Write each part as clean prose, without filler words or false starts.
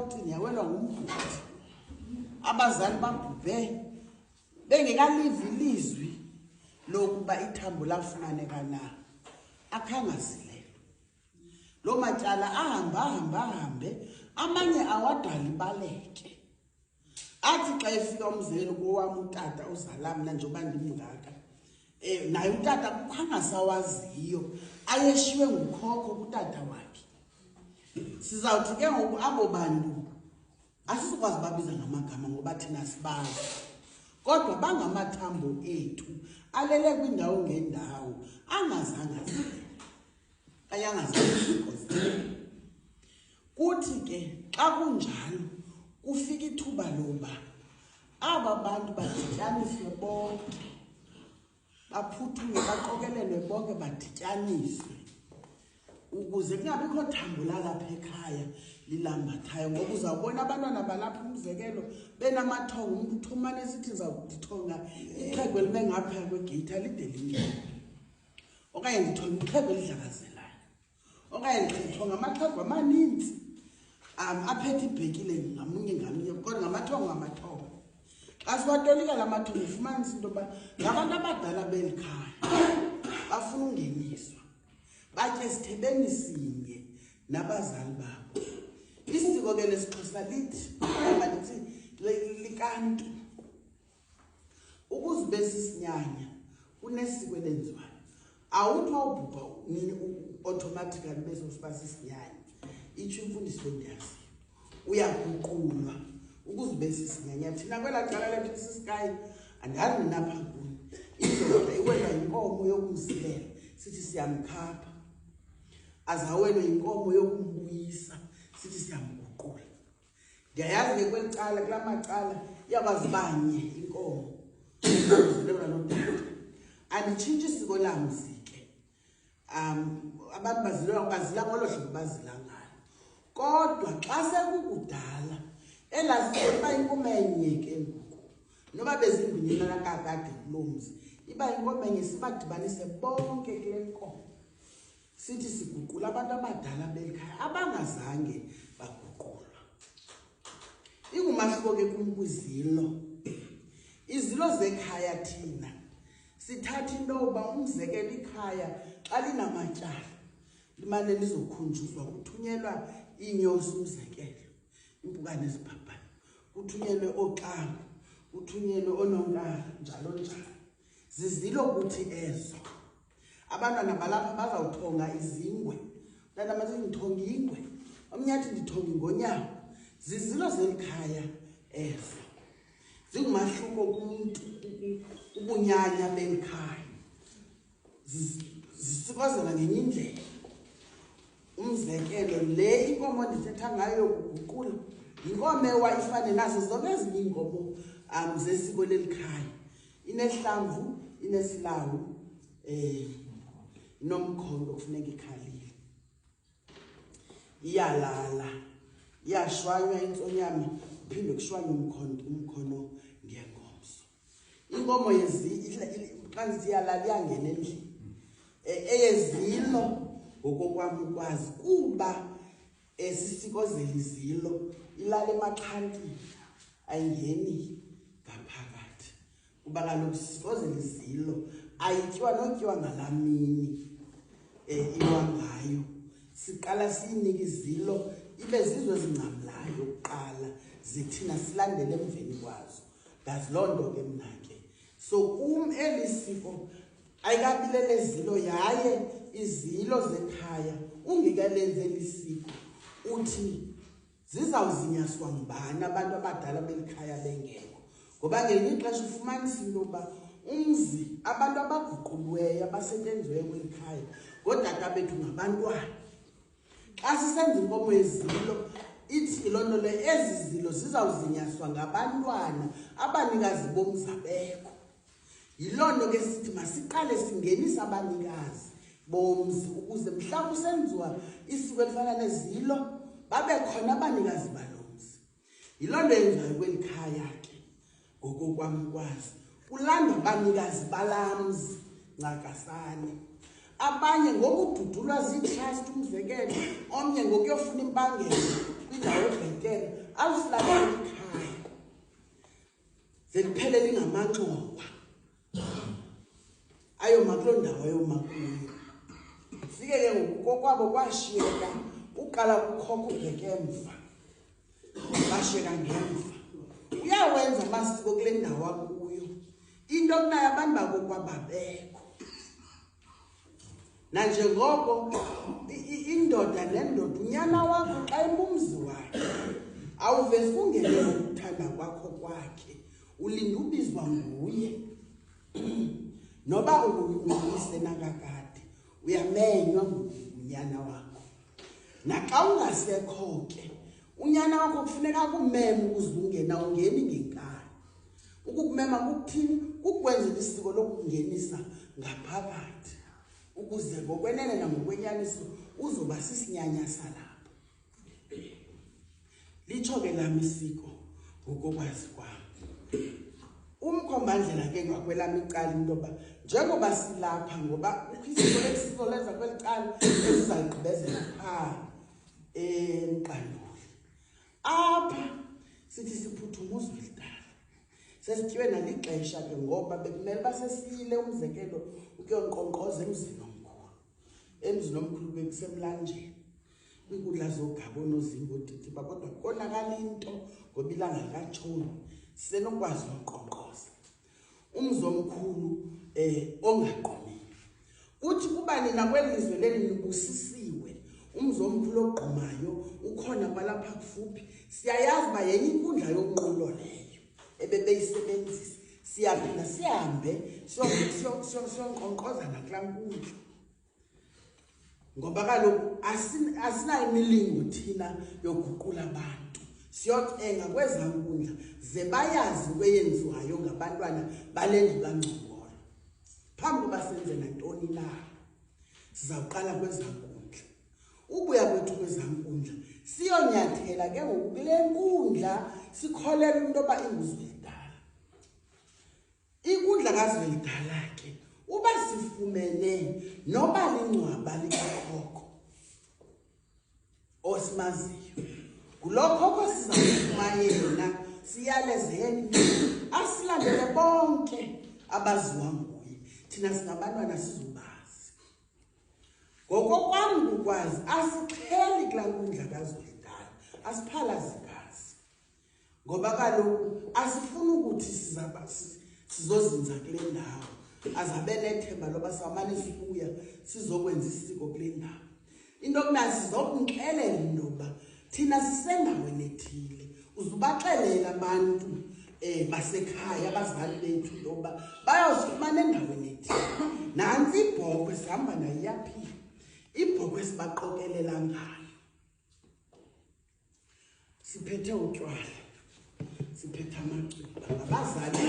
eRhawutini yawelwa ngumbhuti abazali babhubhe bengekalivi ilizwi lokuba ithambo lafumaneka na akhangazileyo lo matyala ahambe amanye awadala ibaleke athi xa efika umzekelo kowam utata uzala mna njengoba ndimngaka naye utata kukhangasawaziyo ayeshiwe ngukhokho kutata wakhe sizawuthi ke ngoku abo bantu asizokwazi babiza ngamagama ngoba thina sibazi kodwa bangamathambo ethu alele kwindawo ngendawo angazanga kuthi ke xa kunjalo kufika ithuba loba aba bantu badityaniswe bonke baphuthume baqokelelwe bonke badityaniswe ukuze kungabikho thambo lalapha ekhaya lilambathayo ngoba uzawubona abantwana balapha umzekelo benamathongo umuntu uthumane sithi ndizawudithonga ixhego elime ngapha kwegeyiti alide lingene okanye ndithonga ixhego elidlakazelayo okanye ndithonga amaxhego amaninzi aphethe ibhekile ngamunye kodwa ngamathongo xa siwatolika la mathongo ufumanisa into yoba ngabantu abadala beli khaya bafuna ungeniswa batye sithebeni sinye nabazali babo isiko ke lesixhosa lithi malithi likantu ukuzibe sisinyanya kunesiko elenziwayo awuthi wawubhubha automatically bese usiba sisinyanya itsho imfundiso endiyaziyo uyaguqulwa ukuzibe sisinyanya thina kwela cala lethu sisikayi andazi ninapha kuni indoda iwelwa inkomo yokumsilela sithi siyamkhapha azawelwe inkomo yokumbuyisa sithi siyamguqula ndiyayazi ke kwelicala kula macala iyabazibanye inkomo zilewa nodata anditshintshi isiko lamzi ke abantu bazila ngolo hlobo bazila ngalo kodwa xa sekukudala elazisiba inkomo enye ke ngoku noba bezimbini nakakade kulomzi iba inkomo enye sibadibanise bonke kule nkomo sithi siguqula abantu abadala belikhaya abangazange baguqulwa ingumahluko ke kwizilo izilo zekhaya thina sithatha into yoba umzekelo ikhaya xa linamatyala limane lizokhunjuzwa kuthunyelwa iinyosi umzekelo impukane ezibhabhayo kuthunyelwe oxango kuthunyelwe ononkala njalo zizilo kuthi ezo abantwana balapha bazawuthonga izingwe lana mathi ngithonga ingwe omnyathi ndithonga ingonyama zizilo zelikhaya ezo zingumahluko kumuntu ubunyanya belikhaya zisikozela ngenye indlela umzekelo le inkomo ndithetha ngayo kuguqula inkomo ewayifane nazo zonke ezinye iinkomo zesiko lelikhaya inehlamvu inesilawu nomkhondo kufuneka ikhalile iyalala iyashwanywa intsonyama uphinde kushwanywe umkhono ngengomso inkomo xa ziyalala iyangena endlini eyezilo ngokokwami ukwazi kuba sisikozela izilo ilala emaxhantini ayingeni ngaphakathi kuba kaloku sisikozela izilo ayityiwa notyiwa ngalamini iwa ngayo siqala siyinike izilo ibe zizo zingcamlayo kuqala zithina silandele emveni kwazo ndazi loo nto ke mna ke so eli siko ayikabilele zilo yaye izilo zekhaya ungekalenzeli siko uthi zizawuzinyaswa ngubani abantu abadala belikhaya bengekho ngoba ngelinye ixesha ufumanisa into yoba umzi abantu abaguqulweyo abasetyenziweyo kwelikhaya ngootata bethu ngabantwana xa sisenza inkomo yezilo ithi loo nto le ezi zilo zizawuzinyaswa ngabantwana abanikazi bomzi abekho yiloo nto ke sithi masiqale singenisa abanikazi bomzi ukuze mhla kusenziwa isiko elifana nezilo babe khona abanikazi balomzi yiloo nto yenziwayo kwelikhaya ke ngokokwam kwazi kulanda abanikazi balamzi ncakasane abanye ngokududulwa ziitrust umzekelo omnye ngokuyofuna impangelo kwindawo ebhetele awusilalela ekhaya zeliphelele ingamanxowa ayoma kuloo ndawo ayoma kuyo sike ke ngokukokwabo kwashiyeka uqala kukhokho ubheke emva bashiyeka ngemva uyawenza amasiko kule ndawo akuyo into kunayo abantu bakokwababekho nanjengoko indoda nendoda unyana wakho xa imumzi wakhe awuvezi kungene ngokuthanda kwakho kwakhe ulinda ubizwa nguye noba unguyise nakakade uyamenywa ngunyana wakho naxa ungasekho ke unyana wakho kufuneka kumeme ukuze ungena ungeni ngenkani ukukumema kukuthini kukwenzela isiko lokungenisa ngaphakathi ukuze ngokwenene nangokwenyaniso uzoba sisinyanya salapho litsho ke lami isiko ngokwazi kwami umkhombandlela ke ngakwelami icala into yoba njengoba silapha ngoba isiko lesiko lenza kweli cala ezizayigqibezela phaa emqanduli apha sithi siphuthuma uzwelidala sesityiwe nalixesha ke ngoba bekumele basesiyile umzekelo ukuyonkqonkqoza emzini omkhulu bekusemlanjeni kwinkundla zogaba onozimbo odidipha kodwa konakala into ngoba ilanga likatshoni sisenokwazi unkqonkqoza umzi omkhulu ongaqomiyo kuthi kuba nina kweli lizwe leli nibusisiwe umzi omkhulu ogqumayo ukhona kwalapha kufuphi siyayazi uba yenye inkundla yonqulo leyo ebebeyisebenzisa siyaphinda sihambe siyonkqonkqoza nakulaa nkundla ngoba kaloku asinayo imilingo thina yoguqula abantu siyocenga kweza nkundla ze bayazi into eyenziwayo ngabantwana bale ndlu kaNgcongolo phambi koba senze nantoni na sizawuqala kweza nkundla ubuya kwethu kweza nkundla siyonyathela ke ngoku kule nkundla sikholela into yoba inguzwelidala inkundla kazwelidala ke uba sifumene noba lincwaba likakhokho osimaziyo ngulokhokho sizawufuma yena siyalezeni asilandele bonke abaziwa nguye thina singabantwana sizobazi ngokokwami ukwazi asiqheli kulaa nkundla kazwelidala asiphalazigazi ngoba kaloku asifuni ukuthi sizozinza kule ndawo azabe nethemba loba samane sibuya sizokwenza isiko kule ndawo into kunayo sizokumxelela into yoba thina sisendaweni ethile uzubaxelela abantu basekhaya abazali bethu into yoba bayawufumana endaweni ethile nantsi ibhokhwe sihamba nayo iyaphila ibhokhwe sibaqokelela ngayo siphethe utywala siphethe amacuba ngabazali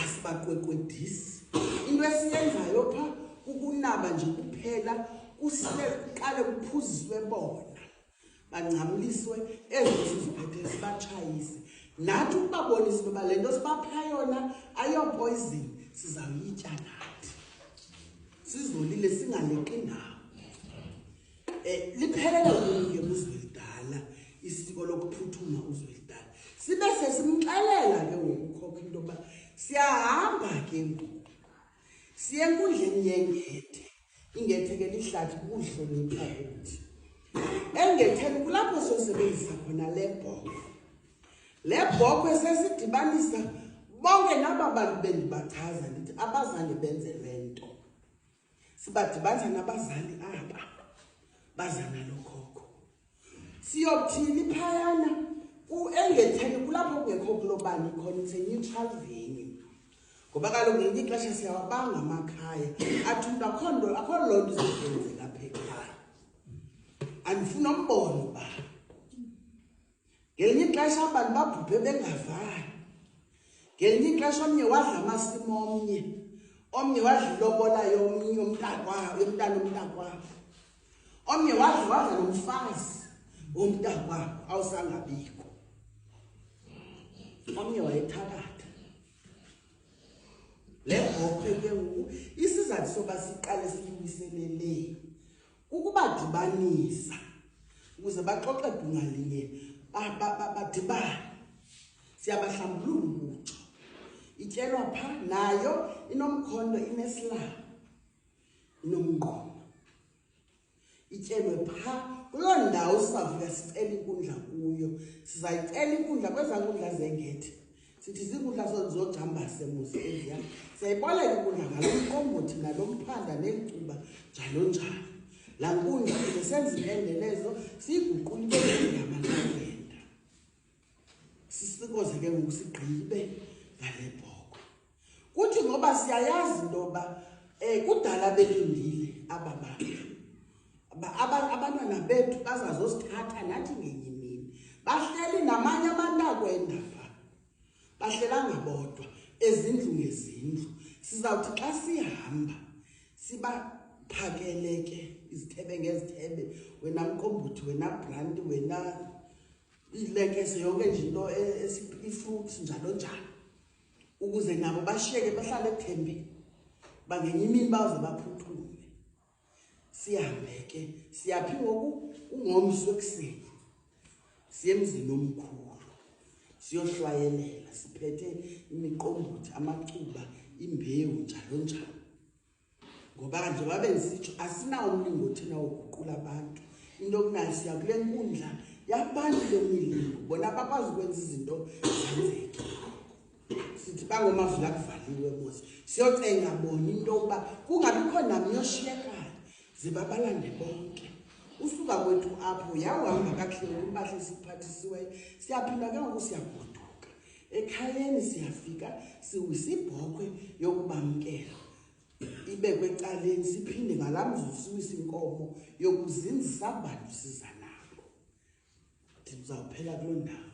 asibaqweqwedisi into esiyenzayo pha ukunaba nje kuphela kuqale kuphuziswe bona bancamliswe ezo siziphethe sibatshayise nathi ukubabonisa ukuba le nto sibapha yona ayopoison sizawuyitya nathi sizolile singaleqi ndawo liphelele kunye uzwelidala isiko lokuphuthuma uzwelidala sibe sesimxelela ke ngokukhokha into yoba siyahamba ke ngoku siye enkundleni yengethe ingethe ke lihlathi kuhlonipha kuthi engetheni kulapho sosebenzisa khona le bhokhwe sesidibanisa bonke naba bantu bendibachaza ndithi abazange benze le nto sibadibanisa nabazali aba baza nalo khokho siyothini phayana engetheni kulapho kungekho kulobani khona it's a neutral venue ngoba kaloku ngelinye ixesha siyawabanga amakhaya athi umntu akho loo nto izokenzeka apha ekhaya andifuna umbono uba ngelinye ixesha abantu babhubhe bengavani ngelinye ixesha omnye wadla amasimo omnye wadla ilobola yomnye yomntana omntakwabo omnye wadla nomfazi womntakwabo awusangabikho omnye wayethakatha le bhokhwe ke ngoku isizathu soba siqale siyiwiselele ukubadibanisa ukuze baxoxe bungalinye badibane siyabahlambulula umutsho ityelwa pha nayo inomkhondo inesilabo inomngqomo ityelwe pha kuloo ndawo sizawufika sicela inkundla kuyo sizayicela inkundla kwezaa nkundla zengethe sithi ziinkundla zojambase muzi eziya siyayiboleka inkundla ngalo mqombothi nalo mphanda nelicuba njalo njalo laa nkundla kuze senze impendelezo siyiguqule ibe igama lawenda sisikoze ke ngoku sigqibe ngale bhoko kuthi ngoba siyayazi into yoba kudala belindile aba bantu abantwana bethu bazazosithatha nathi ngenye imini bahleli namanye amantakwenda pha bahlelanga bodwa ezindlu ngezindlu sizawuthi xa sihamba sibaphakele ke izithebe ngezithebe wena mqombothi wena branti wena ilekese yonke nje into ifruits njalo njalo ukuze nabo bashiyeke bahlale ethembeni bangenye imini baze baphuthume sihambe ke siyaphi ngoku ungomso ekuseni siye emzini omkhulu siyohlwayelela siphethe imiqombothi amacuba imbewu njalo njalo ngoba kanje babe nisitsho asinawo umlingothi nawoguqula abantu into okunayo siya kule nkundla yabantu bemilingo bona abakwazi ukwenza izinto zenzeke sithi bangomavula kuvaliwe mose siyocenga bona into yokuba kungabikho nami yoshiyekayo zibabalande bonke usuka kwethu apho yawuhamba kakuhle impahla esiphathisiweyo siyaphinda ke ngoku siyagoduka ekhayeni siyafika siwisibhokwe yokubamkela ibekwe ecaleni siphinde ngalamzuzu siwisa inkomo yokuzinzisa abantu siza nabo ndizawuphela kuloo ndawo